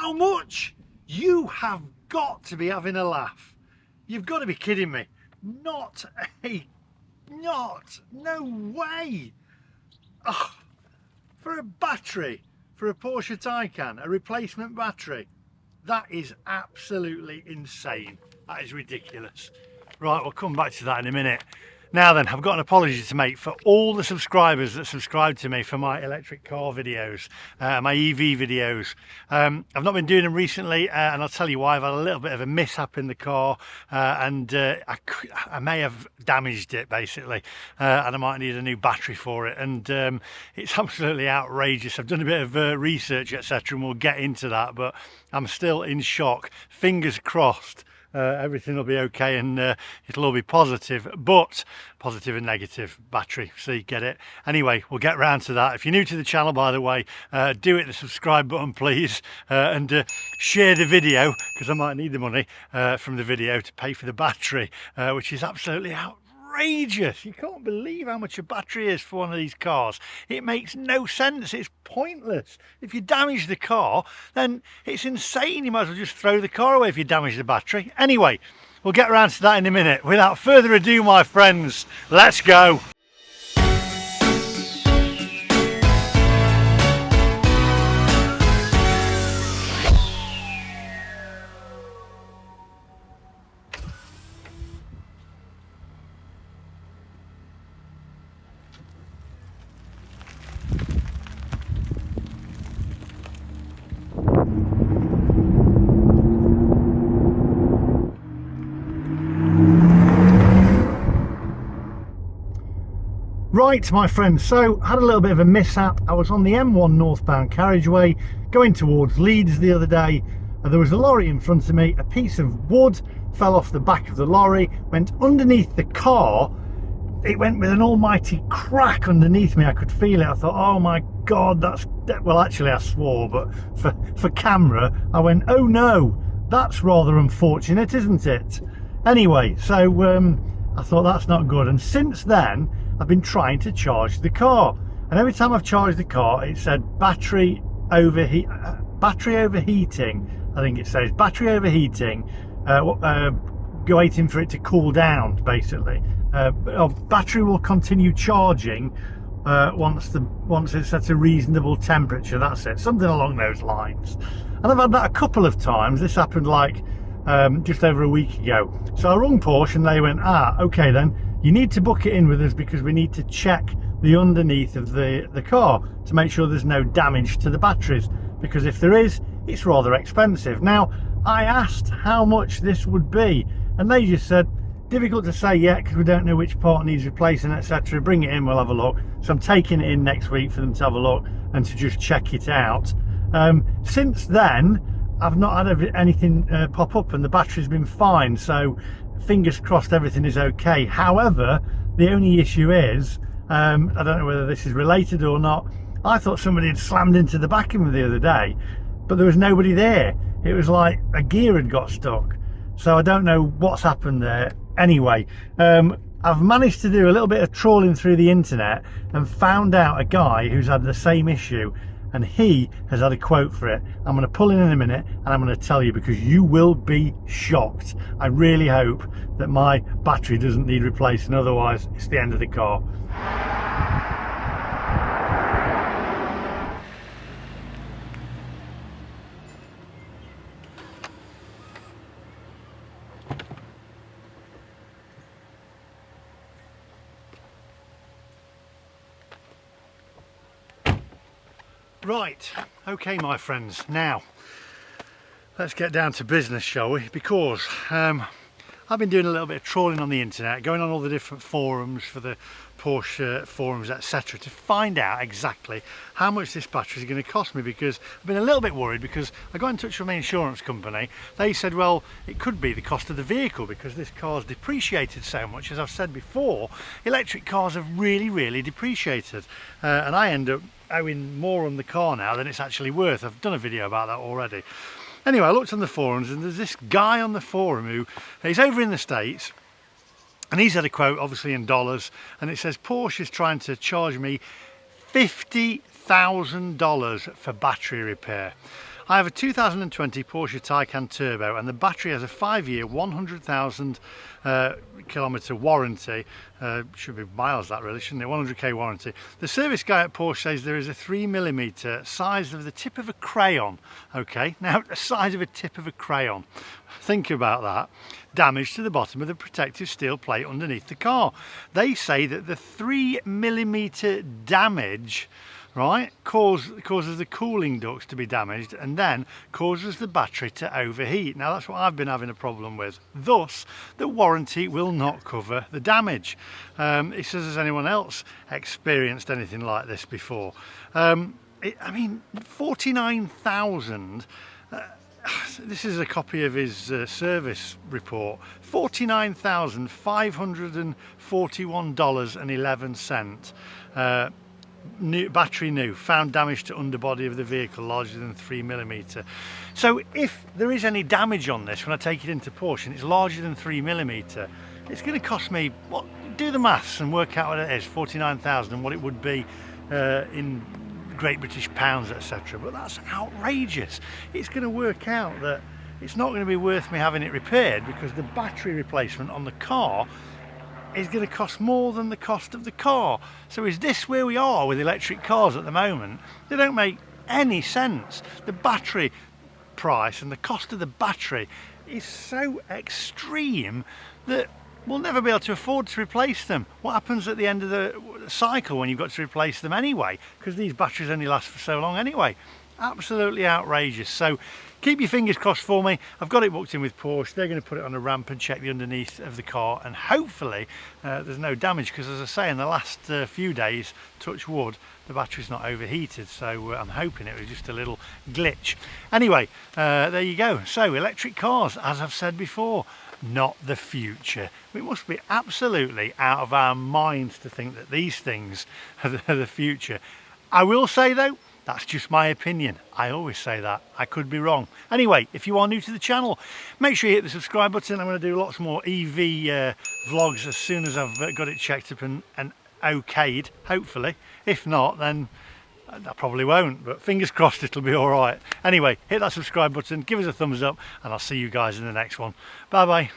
How much? You have got to be having a laugh. You've got to be kidding me. No way. Oh, for a battery, for a Porsche Taycan, a replacement battery, that is absolutely insane. That is ridiculous. Right, we'll come back to that in a minute. Now then, I've got an apology to make for all the subscribers that subscribe to me for my electric car videos, my EV videos. I've not been doing them recently, and I'll tell you why. I've had a little bit of a mishap in the car, and I may have damaged it basically, and I might need a new battery for it. And it's absolutely outrageous. I've done a bit of research, etc., and we'll get into that, but I'm still in shock. Fingers crossed. Everything will be okay, and it'll all be positive, but positive and negative battery. See, get it? Anyway, we'll get round to that. If you're new to the channel, by the way, do hit the subscribe button, please, and share the video, because I might need the money from the video to pay for the battery, which is absolutely outrageous. You can't believe how much a battery is for one of these cars. It makes no sense. It's pointless. If you damage the car, then it's insane. You might as well just throw the car away if you damage the battery. Anyway, we'll get around to that in a minute. Without further ado, my friends, let's go. Right, my friends, so had a little bit of a mishap. I was on the M1 northbound carriageway going towards Leeds the other day, and there was a lorry in front of me. A piece of wood fell off the back of the lorry, went underneath the car. It went with an almighty crack underneath me. I could feel it. I thought, oh my God, well, actually I swore, but for camera I went, oh no, that's rather unfortunate, isn't it? Anyway, so I thought that's not good, and since then I've been trying to charge the car, and every time I've charged the car it said battery overheating. I think it says battery overheating, waiting for it to cool down basically. Battery will continue charging once it's at a reasonable temperature. That's it, something along those lines. And I've had that a couple of times. This happened like just over a week ago. So I rung Porsche and they went, okay then, you need to book it in with us because we need to check the underneath of the car to make sure there's no damage to the batteries, because if there is, it's rather expensive. Now, I asked how much this would be, and they just said, difficult to say yet because we don't know which part needs replacing, etc. Bring it in, we'll have a look. So I'm taking it in next week for them to have a look and to just check it out. Since then, I've not had anything pop up and the battery's been fine, so fingers crossed everything is okay. However, the only issue is, I don't know whether this is related or not, I thought somebody had slammed into the back of me the other day, but there was nobody there. It was like a gear had got stuck, so I don't know what's happened there. Anyway, I've managed to do a little bit of trawling through the internet and found out a guy who's had the same issue, and he has had a quote for it. I'm going to pull in a minute and I'm going to tell you, because you will be shocked. I really hope that my battery doesn't need replacing, otherwise it's the end of the car. Right, okay my friends, now let's get down to business, shall we? Because I've been doing a little bit of trawling on the internet, going on all the different forums for the Porsche forums, etc., to find out exactly how much this battery is going to cost me, because I've been a little bit worried, because I got in touch with my insurance company. They said, well, it could be the cost of the vehicle because this car's depreciated so much. As I've said before, electric cars have really depreciated, and I end up owing more on the car now than it's actually worth. I've done a video about that already. Anyway, I looked on the forums, and there's this guy on the forum who he's over in the States, and he's had a quote, obviously in dollars, and it says Porsche is trying to charge me $50,000 for battery repair. I have a 2020 Porsche Taycan Turbo, and the battery has a 5-year 100,000 kilometre warranty. Should be miles that really, shouldn't it? 100k warranty. The service guy at Porsche says there is a 3mm size of the tip of a crayon. Okay, now the size of a tip of a crayon. Think about that. Damage to the bottom of the protective steel plate underneath the car. They say that the 3mm damage, right, causes the cooling ducts to be damaged and then causes the battery to overheat. Now that's what I've been having a problem with. Thus, the warranty will not cover the damage. He says, has anyone else experienced anything like this before? I mean, 49,000. This is a copy of his service report. $49,541.11. New battery new, found damage to underbody of the vehicle larger than 3mm. So if there is any damage on this when I take it into Porsche and it's larger than 3mm, it's going to cost me, what, do the maths and work out what it is, 49,000, and what it would be in Great British pounds, etc. But that's outrageous. It's going to work out that it's not going to be worth me having it repaired, because the battery replacement on the car is going to cost more than the cost of the car. So is this where we are with electric cars at the moment? They don't make any sense. The battery price and the cost of the battery is so extreme that we'll never be able to afford to replace them. What happens at the end of the cycle when you've got to replace them anyway? Because these batteries only last for so long anyway. Absolutely outrageous. So keep your fingers crossed for me. I've got it booked in with Porsche. They're going to put it on a ramp and check the underneath of the car, and hopefully there's no damage, because as I say, in the last few days, touch wood, the battery's not overheated, so I'm hoping it was just a little glitch. Anyway, there you go. So electric cars, as I've said before, not the future. We must be absolutely out of our minds to think that these things are the future. I will say though, that's just my opinion. I always say that. I could be wrong. Anyway, if you are new to the channel, make sure you hit the subscribe button. I'm going to do lots more EV vlogs as soon as I've got it checked up and okayed, hopefully. If not, then I probably won't, but fingers crossed it'll be all right. Anyway, hit that subscribe button, give us a thumbs up, and I'll see you guys in the next one. Bye bye.